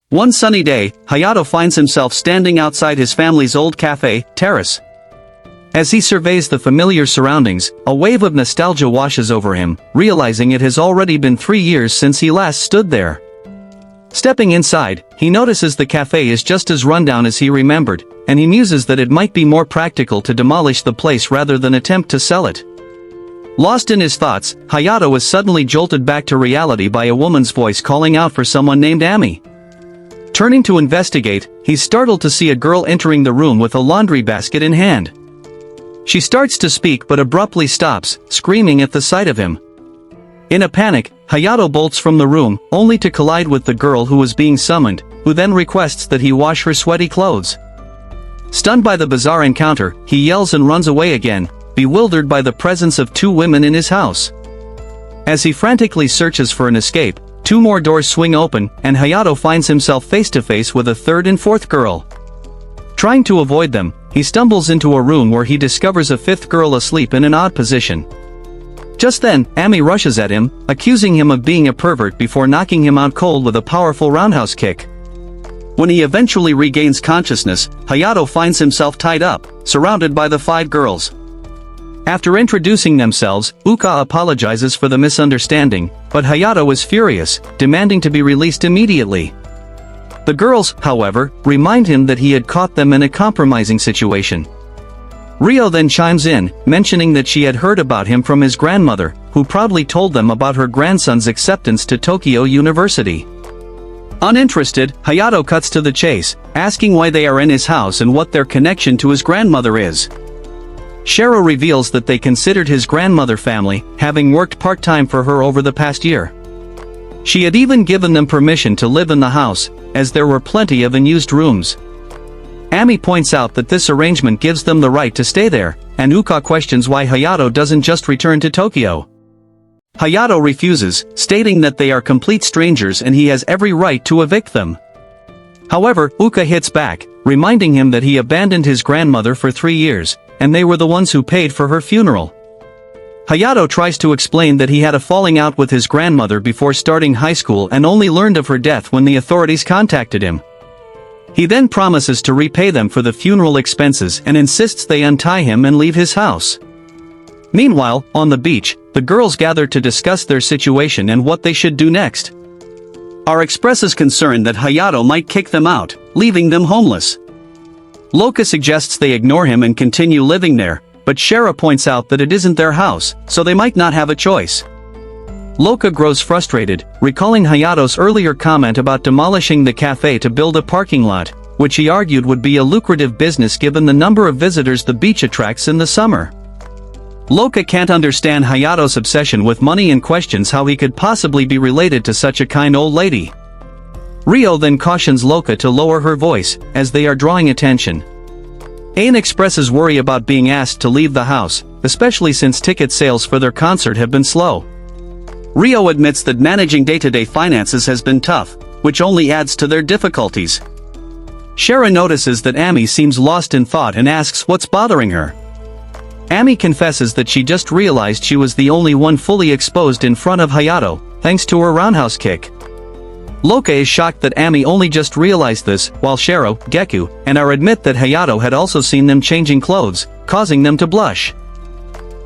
One sunny day, Hayato finds himself standing outside his family's old Café Terrace. As he surveys the familiar surroundings, a wave of nostalgia washes over him, realizing it has already been 3 years since he last stood there. Stepping inside, he notices the cafe is just as rundown as he remembered, and he muses that it might be more practical to demolish the place rather than attempt to sell it. Lost in his thoughts, Hayato is suddenly jolted back to reality by a woman's voice calling out for someone named Ami. Turning to investigate, he's startled to see a girl entering the room with a laundry basket in hand. She starts to speak but abruptly stops, screaming at the sight of him. In a panic, Hayato bolts from the room, only to collide with the girl who was being summoned, who then requests that he wash her sweaty clothes. Stunned by the bizarre encounter, he yells and runs away again, bewildered by the presence of 2 women in his house. As he frantically searches for an escape, 2 more doors swing open, and Hayato finds himself face to face with a 3rd and 4th girl. Trying to avoid them, he stumbles into a room where he discovers a 5th girl asleep in an odd position. Just then, Ami rushes at him, accusing him of being a pervert before knocking him out cold with a powerful roundhouse kick. When he eventually regains consciousness, Hayato finds himself tied up, surrounded by the 5 girls. After introducing themselves, Uka apologizes for the misunderstanding, but Hayato is furious, demanding to be released immediately. The girls, however, remind him that he had caught them in a compromising situation. Ryo then chimes in, mentioning that she had heard about him from his grandmother, who proudly told them about her grandson's acceptance to Tokyo University. Uninterested, Hayato cuts to the chase, asking why they are in his house and what their connection to his grandmother is. Shero reveals that they considered his grandmother family, having worked part-time for her over the past year. She had even given them permission to live in the house, as there were plenty of unused rooms. Ami points out that this arrangement gives them the right to stay there, and Uka questions why Hayato doesn't just return to Tokyo. Hayato refuses, stating that they are complete strangers and he has every right to evict them. However, Uka hits back, reminding him that he abandoned his grandmother for 3 years, and they were the ones who paid for her funeral. Hayato tries to explain that he had a falling out with his grandmother before starting high school and only learned of her death when the authorities contacted him. He then promises to repay them for the funeral expenses and insists they untie him and leave his house. Meanwhile, on the beach, the girls gather to discuss their situation and what they should do next. R expresses concern that Hayato might kick them out, leaving them homeless. Loka suggests they ignore him and continue living there, but Shera points out that it isn't their house, so they might not have a choice. Loka grows frustrated, recalling Hayato's earlier comment about demolishing the cafe to build a parking lot, which he argued would be a lucrative business given the number of visitors the beach attracts in the summer. Loka can't understand Hayato's obsession with money and questions how he could possibly be related to such a kind old lady. Ryo then cautions Loka to lower her voice, as they are drawing attention. Ain expresses worry about being asked to leave the house, especially since ticket sales for their concert have been slow. Ryo admits that managing day-to-day finances has been tough, which only adds to their difficulties. Shera notices that Ami seems lost in thought and asks what's bothering her. Ami confesses that she just realized she was the only one fully exposed in front of Hayato, thanks to her roundhouse kick. Loka is shocked that Ami only just realized this, while Shero, Geku, and R admit that Hayato had also seen them changing clothes, causing them to blush.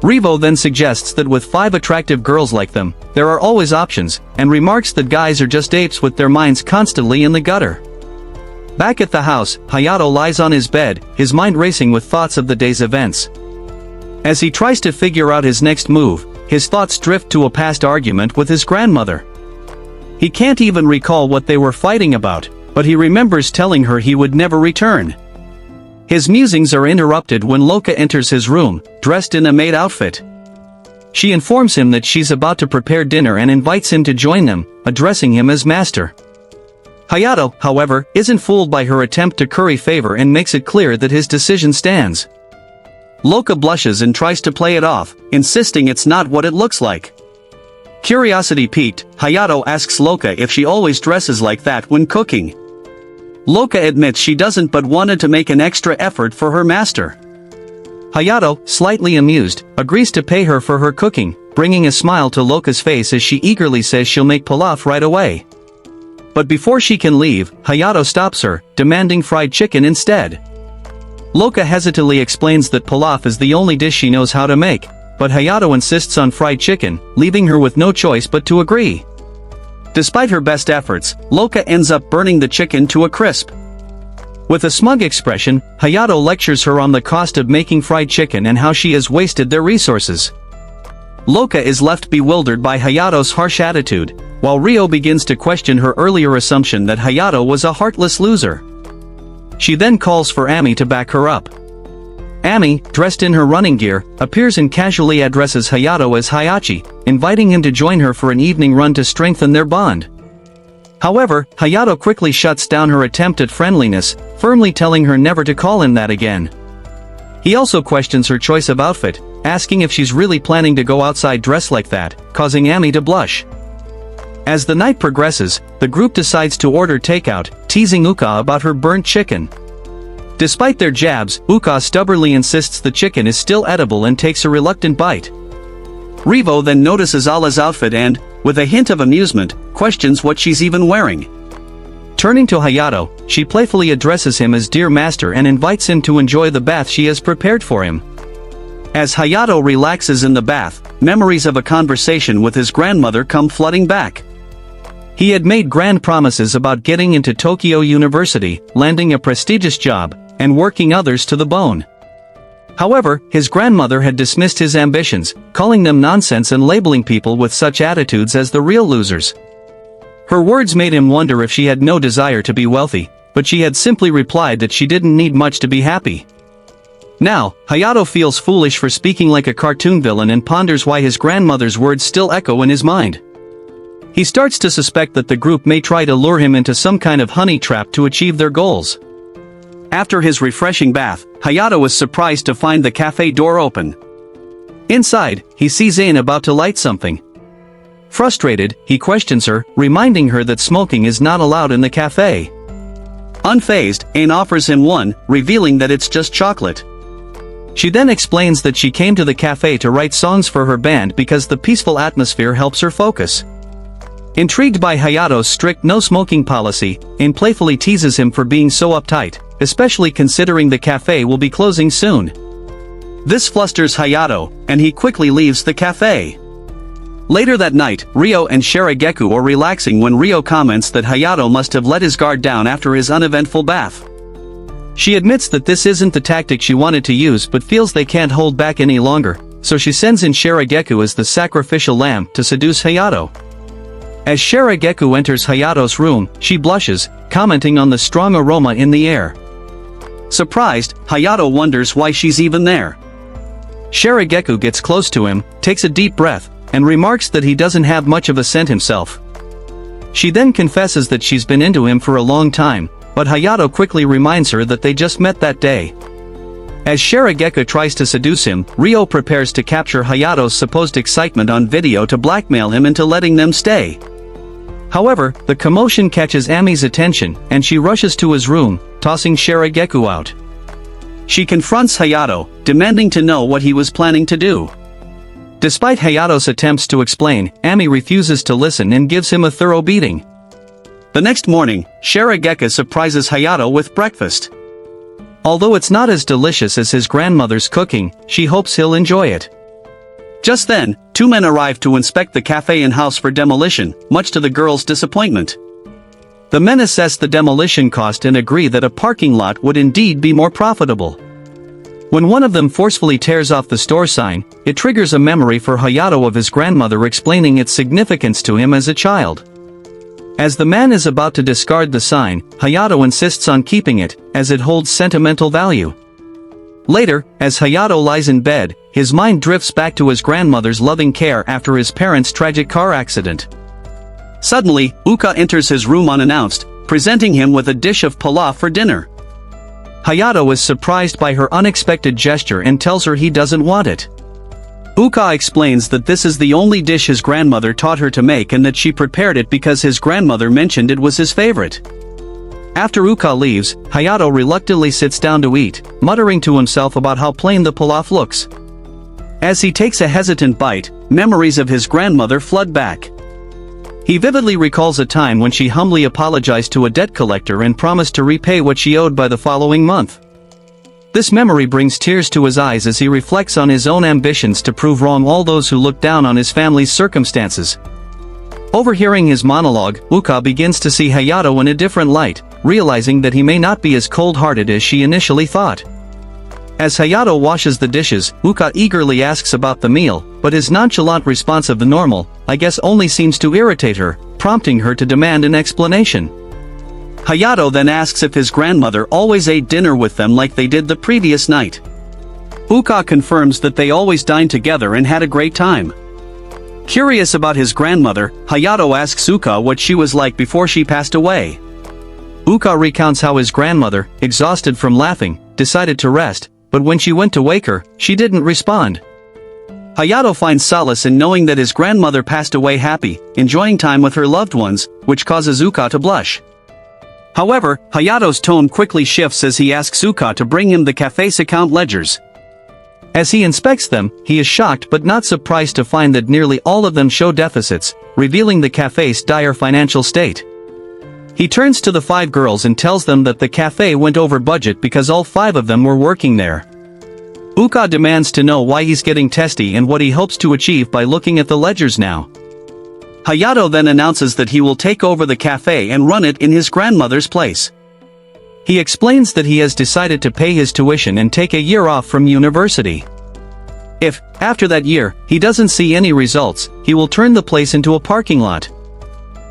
Revo then suggests that with 5 attractive girls like them, there are always options, and remarks that guys are just apes with their minds constantly in the gutter. Back at the house, Hayato lies on his bed, his mind racing with thoughts of the day's events. As he tries to figure out his next move, his thoughts drift to a past argument with his grandmother. He can't even recall what they were fighting about, but he remembers telling her he would never return. His musings are interrupted when Loka enters his room, dressed in a maid outfit. She informs him that she's about to prepare dinner and invites him to join them, addressing him as master. Hayato, however, isn't fooled by her attempt to curry favor and makes it clear that his decision stands. Loka blushes and tries to play it off, insisting it's not what it looks like. Curiosity piqued, Hayato asks Loka if she always dresses like that when cooking. Loka admits she doesn't but wanted to make an extra effort for her master. Hayato, slightly amused, agrees to pay her for her cooking, bringing a smile to Loka's face as she eagerly says she'll make pilaf right away. But before she can leave, Hayato stops her, demanding fried chicken instead. Loka hesitantly explains that pilaf is the only dish she knows how to make, but Hayato insists on fried chicken, leaving her with no choice but to agree. Despite her best efforts, Loka ends up burning the chicken to a crisp. With a smug expression, Hayato lectures her on the cost of making fried chicken and how she has wasted their resources. Loka is left bewildered by Hayato's harsh attitude, while Ryo begins to question her earlier assumption that Hayato was a heartless loser. She then calls for Ami to back her up. Ami, dressed in her running gear, appears and casually addresses Hayato as Hayachi, inviting him to join her for an evening run to strengthen their bond. However, Hayato quickly shuts down her attempt at friendliness, firmly telling her never to call him that again. He also questions her choice of outfit, asking if she's really planning to go outside dressed like that, causing Ami to blush. As the night progresses, the group decides to order takeout, teasing Uka about her burnt chicken. Despite their jabs, Uka stubbornly insists the chicken is still edible and takes a reluctant bite. Revo then notices Ala's outfit and, with a hint of amusement, questions what she's even wearing. Turning to Hayato, she playfully addresses him as Dear Master and invites him to enjoy the bath she has prepared for him. As Hayato relaxes in the bath, memories of a conversation with his grandmother come flooding back. He had made grand promises about getting into Tokyo University, landing a prestigious job, and working others to the bone. However, his grandmother had dismissed his ambitions, calling them nonsense and labeling people with such attitudes as the real losers. Her words made him wonder if she had no desire to be wealthy, but she had simply replied that she didn't need much to be happy. Now, Hayato feels foolish for speaking like a cartoon villain and ponders why his grandmother's words still echo in his mind. He starts to suspect that the group may try to lure him into some kind of honey trap to achieve their goals. After his refreshing bath, Hayato is surprised to find the cafe door open. Inside, he sees Ain about to light something. Frustrated, he questions her, reminding her that smoking is not allowed in the cafe. Unfazed, Ain offers him one, revealing that it's just chocolate. She then explains that she came to the cafe to write songs for her band because the peaceful atmosphere helps her focus. Intrigued by Hayato's strict no-smoking policy, Ain playfully teases him for being so uptight, especially considering the cafe will be closing soon. This flusters Hayato, and he quickly leaves the cafe. Later that night, Ryo and Shirageku are relaxing when Ryo comments that Hayato must have let his guard down after his uneventful bath. She admits that this isn't the tactic she wanted to use but feels they can't hold back any longer, so she sends in Shirageku as the sacrificial lamb to seduce Hayato. As Shirageku enters Hayato's room, she blushes, commenting on the strong aroma in the air. Surprised, Hayato wonders why she's even there. Shirageku gets close to him, takes a deep breath, and remarks that he doesn't have much of a scent himself. She then confesses that she's been into him for a long time, but Hayato quickly reminds her that they just met that day. As Shirageku tries to seduce him, Ryo prepares to capture Hayato's supposed excitement on video to blackmail him into letting them stay. However, the commotion catches Ami's attention, and she rushes to his room, tossing Shirageku out. She confronts Hayato, demanding to know what he was planning to do. Despite Hayato's attempts to explain, Ami refuses to listen and gives him a thorough beating. The next morning, Shirageku surprises Hayato with breakfast. Although it's not as delicious as his grandmother's cooking, she hopes he'll enjoy it. Just then, two men arrive to inspect the cafe and house for demolition, much to the girl's disappointment. The men assess the demolition cost and agree that a parking lot would indeed be more profitable. When one of them forcefully tears off the store sign, it triggers a memory for Hayato of his grandmother explaining its significance to him as a child. As the man is about to discard the sign, Hayato insists on keeping it, as it holds sentimental value. Later, as Hayato lies in bed, his mind drifts back to his grandmother's loving care after his parents' tragic car accident. Suddenly, Uka enters his room unannounced, presenting him with a dish of pilaf for dinner. Hayato is surprised by her unexpected gesture and tells her he doesn't want it. Uka explains that this is the only dish his grandmother taught her to make and that she prepared it because his grandmother mentioned it was his favorite. After Uka leaves, Hayato reluctantly sits down to eat, muttering to himself about how plain the pilaf looks. As he takes a hesitant bite, memories of his grandmother flood back. He vividly recalls a time when she humbly apologized to a debt collector and promised to repay what she owed by the following month. This memory brings tears to his eyes as he reflects on his own ambitions to prove wrong all those who look down on his family's circumstances. Overhearing his monologue, Uka begins to see Hayato in a different light, realizing that he may not be as cold-hearted as she initially thought. As Hayato washes the dishes, Uka eagerly asks about the meal, but his nonchalant response of the normal, "I guess," only seems to irritate her, prompting her to demand an explanation. Hayato then asks if his grandmother always ate dinner with them like they did the previous night. Uka confirms that they always dined together and had a great time. Curious about his grandmother, Hayato asks Uka what she was like before she passed away. Uka recounts how his grandmother, exhausted from laughing, decided to rest, but when she went to wake her, she didn't respond. Hayato finds solace in knowing that his grandmother passed away happy, enjoying time with her loved ones, which causes Uka to blush. However, Hayato's tone quickly shifts as he asks Uka to bring him the cafe's account ledgers. As he inspects them, he is shocked but not surprised to find that nearly all of them show deficits, revealing the cafe's dire financial state. He turns to the 5 girls and tells them that the cafe went over budget because all 5 of them were working there. Uka demands to know why he's getting testy and what he hopes to achieve by looking at the ledgers now. Hayato then announces that he will take over the cafe and run it in his grandmother's place. He explains that he has decided to pay his tuition and take a year off from university. If, after that year, he doesn't see any results, he will turn the place into a parking lot.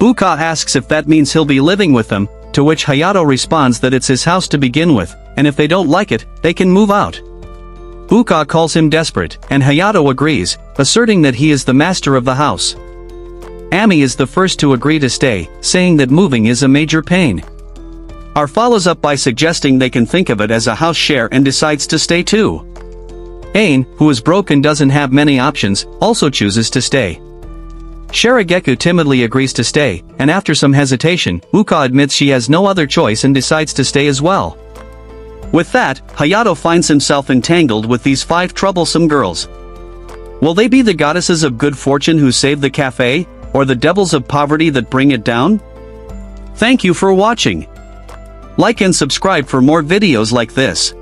Uka asks if that means he'll be living with them, to which Hayato responds that it's his house to begin with, and if they don't like it, they can move out. Uka calls him desperate, and Hayato agrees, asserting that he is the master of the house. Ami is the first to agree to stay, saying that moving is a major pain. R follows up by suggesting they can think of it as a house share and decides to stay too. Ain, who is broke and doesn't have many options, also chooses to stay. Shirageku timidly agrees to stay, and after some hesitation, Uka admits she has no other choice and decides to stay as well. With that, Hayato finds himself entangled with these 5 troublesome girls. Will they be the goddesses of good fortune who save the cafe, or the devils of poverty that bring it down? Thank you for watching. Like and subscribe for more videos like this.